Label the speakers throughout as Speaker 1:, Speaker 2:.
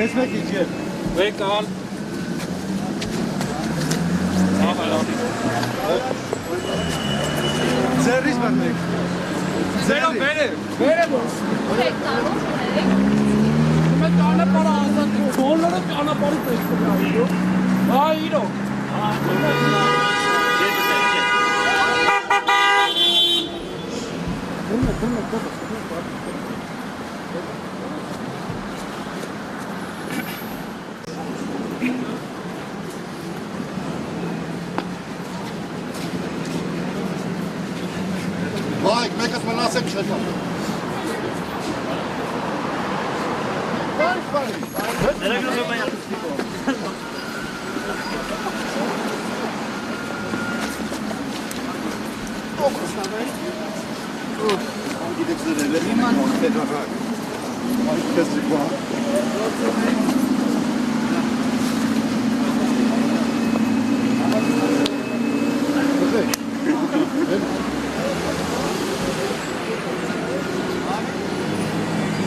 Speaker 1: Ես մեկ իջեր։
Speaker 2: Վեկալ։
Speaker 1: Ձերից բանեք։
Speaker 2: Ձերո բերը։ Բերը ո՞ս։
Speaker 3: Վեկալով եք։
Speaker 2: Մենք անապարը ազատ բոլորը անապարի տեսնում են։ Հա իրոք։
Speaker 4: Վայք, մեկս մնասեք չետա։ Գիտեք զրել է, իման հետվարակ։ Այդ կեսրի կուան։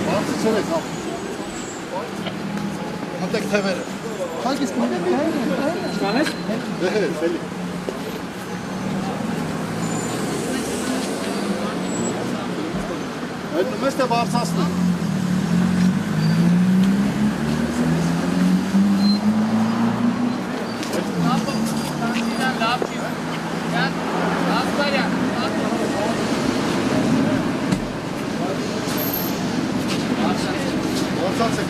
Speaker 4: Բարձը չերեք ավ։ Հատեք թևերը։
Speaker 1: Հագիս մնեք
Speaker 2: Չկանես։
Speaker 4: Դեհե, սելի։ Այդ նմեստ է բարձասնը։ Բարձաց եք։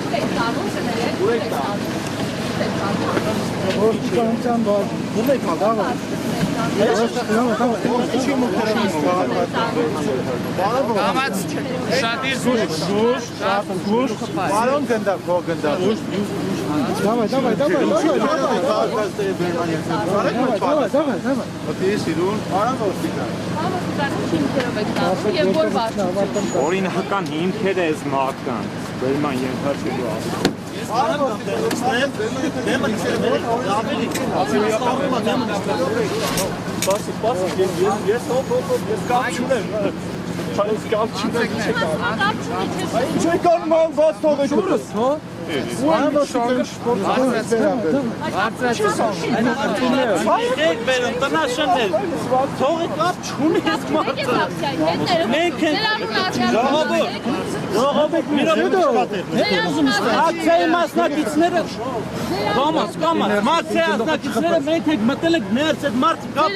Speaker 3: Վեկալով եք։
Speaker 1: Որ չկանցան բար։ Դու եք ադավա։ Ինչի մոքրում
Speaker 2: Կամաց շատիր գուշ, շատ գուշ։
Speaker 1: Բարոն գնդակ, փող գնդակ։ Давай. Ոտի սիրուն, արան ոստիկան։
Speaker 3: Եւ որ վարչություն։
Speaker 5: Օրինական հիմքեր է զմական, բերման ենթարկելու ասում։
Speaker 2: Ակցիայի մասնակիցները կամաց, մասցիայի մասնակիցները մենք եք մտել եք ներս այդ մարդ կապ